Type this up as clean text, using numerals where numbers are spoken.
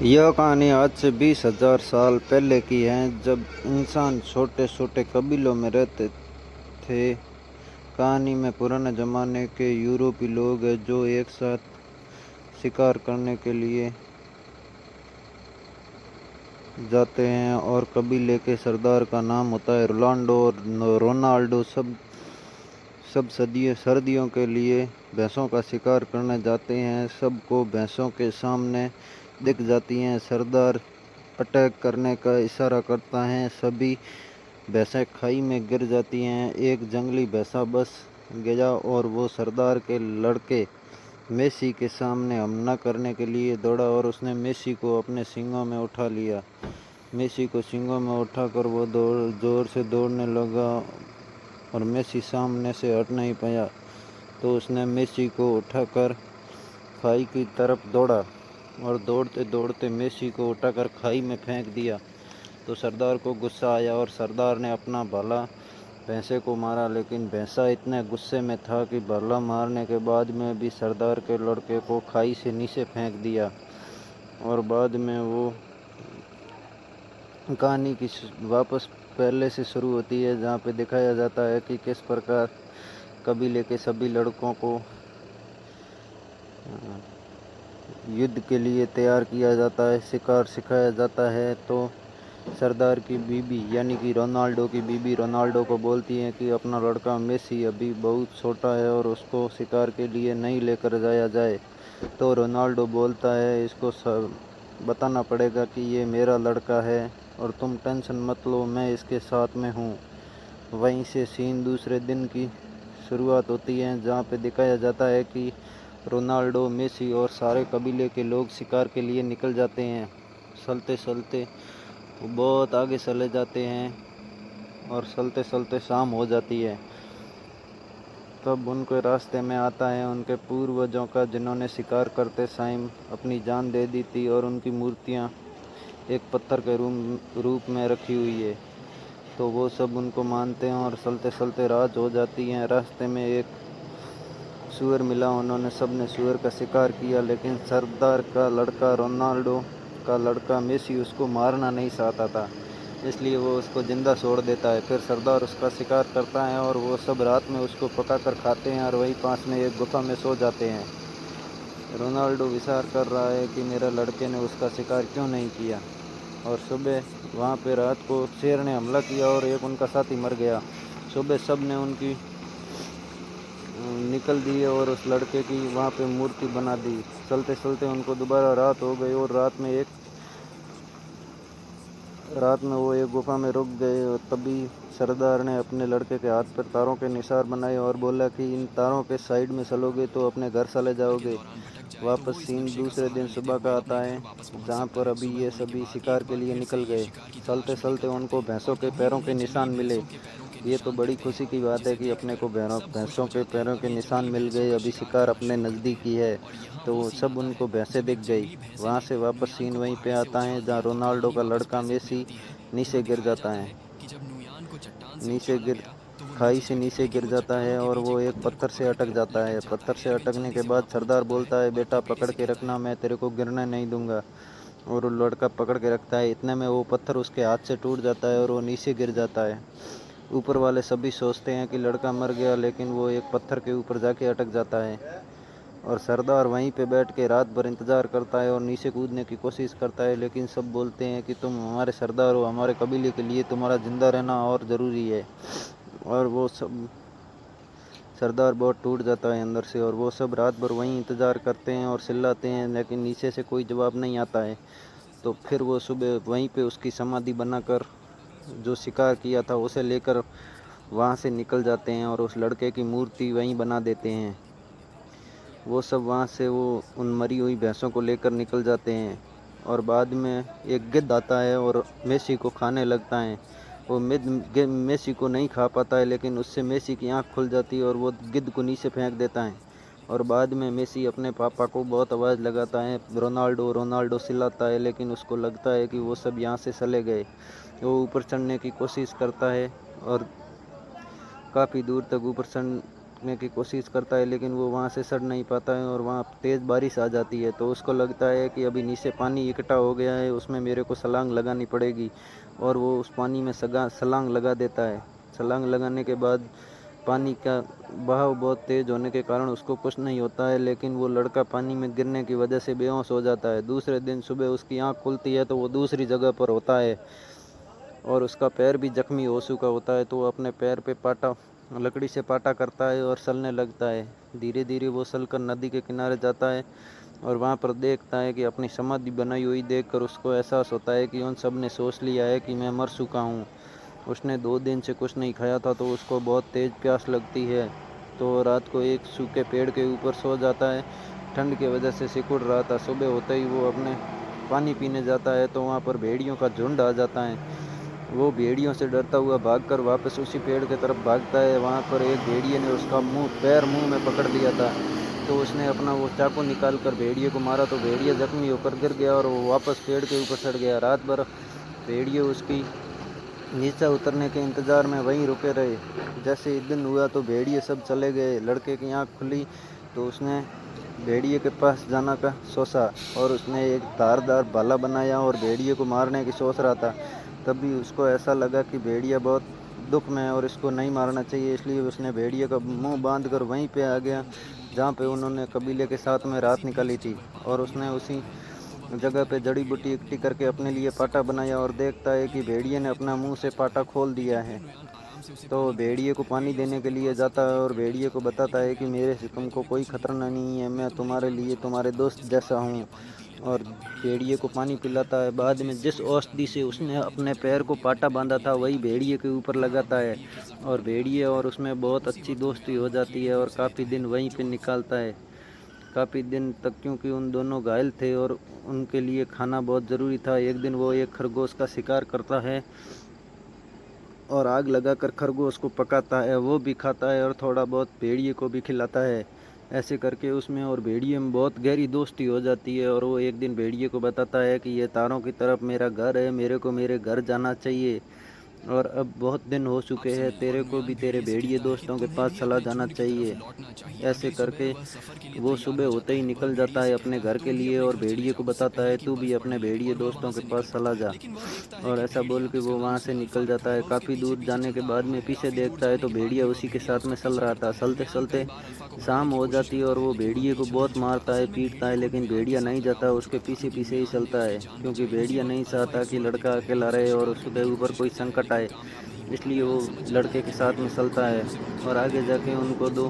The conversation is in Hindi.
यह कहानी आज से 20,000 साल पहले की है, जब इंसान छोटे छोटे कबीलों में रहते थे। कहानी में पुराने ज़माने के यूरोपीय लोग हैं जो एक साथ शिकार करने के लिए जाते हैं, और कबीले के सरदार का नाम होता है रोनाल्डो और रोनाल्डो। सब सर्दियों के लिए भैंसों का शिकार करने जाते हैं। सबको भैंसों के सामने दिख जाती हैं। सरदार अटैक करने का इशारा करता है। सभी भैंसें खाई में गिर जाती हैं। एक जंगली भैंसा बच गया और वो सरदार के लड़के मेसी के सामने हमला करने के लिए दौड़ा और उसने मेसी को अपने सींगों में उठा लिया। मेसी को सींगों में उठाकर वो जोर से दौड़ने लगा और मेसी सामने से हट नहीं पाया, तो उसने मेसी को उठाकर खाई की तरफ दौड़ा और दौड़ते दौड़ते मेसी को उठाकर खाई में फेंक दिया। तो सरदार को गुस्सा आया और सरदार ने अपना भाला भैंसे को मारा, लेकिन भैंसा इतने गुस्से में था कि भाला मारने के बाद में भी सरदार के लड़के को खाई से नीचे फेंक दिया। और बाद में वो कहानी की वापस पहले से शुरू होती है, जहाँ पे दिखाया जाता है कि किस प्रकार कबीले के सभी लड़कों को युद्ध के लिए तैयार किया जाता है, शिकार सिखाया जाता है। तो सरदार की बीबी यानी कि रोनाल्डो की बीबी रोनाल्डो को बोलती है कि अपना लड़का मेसी अभी बहुत छोटा है और उसको शिकार के लिए नहीं लेकर जाया जाए। तो रोनाल्डो बोलता है, इसको बताना पड़ेगा कि ये मेरा लड़का है और तुम टेंशन मत लो, मैं इसके साथ में हूँ। वहीं से सीन दूसरे दिन की शुरुआत होती है, जहाँ पे दिखाया जाता है कि रोनाल्डो, मेसी और सारे कबीले के लोग शिकार के लिए निकल जाते हैं। चलते चलते वो बहुत आगे चले जाते हैं और चलते चलते शाम हो जाती है। तब उनके रास्ते में आता है उनके पूर्वजों का, जिन्होंने शिकार करते टाइम अपनी जान दे दी थी, और उनकी मूर्तियाँ एक पत्थर के रूप में रखी हुई है। तो वो सब उनको मानते हैं और चलते चलते रात हो जाती है। रास्ते में एक सूअर मिला, उन्होंने सब ने सूअर का शिकार किया, लेकिन सरदार का लड़का रोनाल्डो का लड़का मेसी उसको मारना नहीं चाहता था, इसलिए वो उसको ज़िंदा छोड़ देता है। फिर सरदार उसका शिकार करता है और वो सब रात में उसको पका कर खाते हैं और वहीं पास में एक गुफा में सो जाते हैं। रोनाल्डो विचार कर रहा है कि मेरे लड़के ने उसका शिकार क्यों नहीं किया। और सुबह वहाँ पे रात को शेर ने हमला किया और एक उनका साथी मर गया। सुबह सब ने उनकी निकल दिए और उस लड़के की वहाँ पे मूर्ति बना दी। चलते चलते उनको दोबारा रात हो गई और रात में वो एक गुफा में रुक गए। और तभी सरदार ने अपने लड़के के हाथ पर तारों के निशान बनाए और बोला कि इन तारों के साइड में चलोगे तो अपने घर चले जाओगे। वापस सीन दूसरे दिन सुबह का आता है, जहाँ पर अभी ये सभी शिकार के लिए निकल गए। चलते चलते उनको भैंसों के पैरों के निशान मिले। ये तो बड़ी खुशी की बात है कि अपने को भैंसों के पैरों के निशान मिल गए, अभी शिकार अपने नज़दीक ही है। तो वो सब उनको भैंसें दिख गई। वहाँ से वापस सीन वहीं पे आता है जहाँ रोनाल्डो का लड़का मेसी नीचे गिर जाता है। नीचे गिर खाई से नीचे गिर जाता है और वो एक पत्थर से अटक जाता है। पत्थर से अटकने के बाद सरदार बोलता है, बेटा पकड़ के रखना, मैं तेरे को गिरने नहीं दूंगा। और वो लड़का पकड़ के रखता है। इतने में वो पत्थर उसके हाथ से टूट जाता है और वो नीचे गिर जाता है। ऊपर वाले सभी सोचते हैं कि लड़का मर गया, लेकिन वो एक पत्थर के ऊपर जाके अटक जाता है। और सरदार वहीं पे बैठ के रात भर इंतज़ार करता है और नीचे कूदने की कोशिश करता है, लेकिन सब बोलते हैं कि तुम हमारे सरदार हो, हमारे कबीले के लिए तुम्हारा ज़िंदा रहना और ज़रूरी है। और वो सब सरदार बहुत टूट जाता है अंदर से, और वो सब रात भर वहीं इंतज़ार करते हैं और चिल्लाते हैं, लेकिन नीचे से कोई जवाब नहीं आता है। तो फिर वो सुबह वहीं पे उसकी समाधि बनाकर जो शिकार किया था उसे लेकर वहाँ से निकल जाते हैं और उस लड़के की मूर्ति वहीं बना देते हैं। वो सब वहाँ से वो उन मरी हुई भैंसों को लेकर निकल जाते हैं। और बाद में एक गिद्ध आता है और मेसी को खाने लगता है। वो मेसी को नहीं खा पाता है, लेकिन उससे मेसी की आँख खुल जाती है और वो गिद्ध को नीचे फेंक देता है। और बाद में मेसी अपने पापा को बहुत आवाज़ लगाता है, रोनाल्डो रोनाल्डो चिल्लाता है, लेकिन उसको लगता है कि वो सब यहाँ से चले गए। वो ऊपर चढ़ने की कोशिश करता है और काफ़ी दूर तक ऊपर चढ़ सड़ने की कोशिश करता है, लेकिन वो वहाँ से सड़ नहीं पाता है और वहाँ तेज़ बारिश आ जाती है। तो उसको लगता है कि अभी नीचे पानी इकट्ठा हो गया है, उसमें मेरे को छलांग लगानी पड़ेगी, और वो उस पानी में छलांग लगा देता है। छलांग लगाने के बाद पानी का बहाव बहुत तेज़ होने के कारण उसको कुछ नहीं होता है, लेकिन वो लड़का पानी में गिरने की वजह से बेहोश हो जाता है। दूसरे दिन सुबह उसकी आँख खुलती है तो वो दूसरी जगह पर होता है और उसका पैर भी जख्मी हो चुका होता है। तो वो अपने पैर पे पाटा लकड़ी से पाटा करता है और चलने लगता है। धीरे धीरे वो चलकर नदी के किनारे जाता है और वहाँ पर देखता है कि अपनी समाधि बनाई हुई देखकर उसको एहसास होता है कि उन सब ने सोच लिया है कि मैं मर चुका हूँ। उसने 2 दिन से कुछ नहीं खाया था, तो उसको बहुत तेज़ प्यास लगती है। तो रात को एक सूखे पेड़ के ऊपर सो जाता है। ठंड की वजह से सिकुड़ रहा था। सुबह होते ही वो अपने पानी पीने जाता है तो वहाँ पर भेड़ियों का झुंड आ जाता है। वो भेड़ियों से डरता हुआ भागकर वापस उसी पेड़ की तरफ भागता है। वहाँ पर एक भेड़िए ने उसका पैर मुंह में पकड़ लिया था। तो उसने अपना वो चाकू निकाल कर भेड़िए को मारा, तो भेड़िया जख्मी होकर गिर गया और वो वापस पेड़ के ऊपर चढ़ गया। रात भर भेड़िए उसकी नीचे उतरने के इंतज़ार में वहीं रुके रहे। जैसे ही दिन हुआ तो भेड़िए सब चले गए। लड़के की आँख खुली तो उसने भेड़िए के पास जाना का सोचा और उसने एक धारदार भाला बनाया और भेड़िए को मारने की सोच रहा था। तभी उसको ऐसा लगा कि भेड़िया बहुत दुख में है और इसको नहीं मारना चाहिए, इसलिए उसने भेड़िए का मुंह बांध कर वहीं पे आ गया जहाँ पे उन्होंने कबीले के साथ में रात निकाली थी। और उसने उसी जगह पे जड़ी बूटी इकट्ठी करके अपने लिए पाटा बनाया और देखता है कि भेड़िए ने अपना मुंह से पाटा खोल दिया है। तो भेड़िए को पानी देने के लिए जाता है और भेड़िए को बताता है कि मेरे से तुमको कोई खतरा नहीं है, मैं तुम्हारे लिए तुम्हारे दोस्त जैसा हूँ। और भेड़िए को पानी पिलाता है। बाद में जिस औषधि से उसने अपने पैर को पाटा बांधा था वही भेड़िए के ऊपर लगाता है और भेड़िए और उसमें बहुत अच्छी दोस्ती हो जाती है और काफ़ी दिन वहीं पे निकालता है, काफ़ी दिन तक, क्योंकि उन दोनों घायल थे और उनके लिए खाना बहुत ज़रूरी था। एक दिन वो एक खरगोश का शिकार करता है और आग लगाकर खरगोश को पकाता है, वो भी खाता है और थोड़ा बहुत भेड़िए को भी खिलाता है। ऐसे करके उसमें और भेड़िए में बहुत गहरी दोस्ती हो जाती है और वो एक दिन भेड़िए को बताता है कि ये तारों की तरफ मेरा घर है, मेरे को मेरे घर जाना चाहिए और अब बहुत दिन हो चुके हैं, तेरे को भी तेरे भेड़िए दोस्तों के पास चला जाना चाहिए। ऐसे करके वो सुबह होते ही निकल जाता है अपने घर के लिए और भेड़िए को बताता है तू भी अपने भेड़िए दोस्तों के पास चला जा। और ऐसा बोल के वो वहाँ से निकल जाता है। काफ़ी दूर जाने के बाद में पीछे देखता है तो भेड़िया उसी के साथ में चल रहा था। चलते चलते शाम हो जाती है और वो भेड़िए को बहुत मारता है, पीटता है, लेकिन भेड़िया नहीं जाता, उसके पीछे पीछे ही चलता है, क्योंकि भेड़िया नहीं चाहता कि लड़का अकेला रहे और उसके ऊपर कोई संकट आए, इसलिए वो लड़के के साथ में चलता है। और आगे जाके उनको दो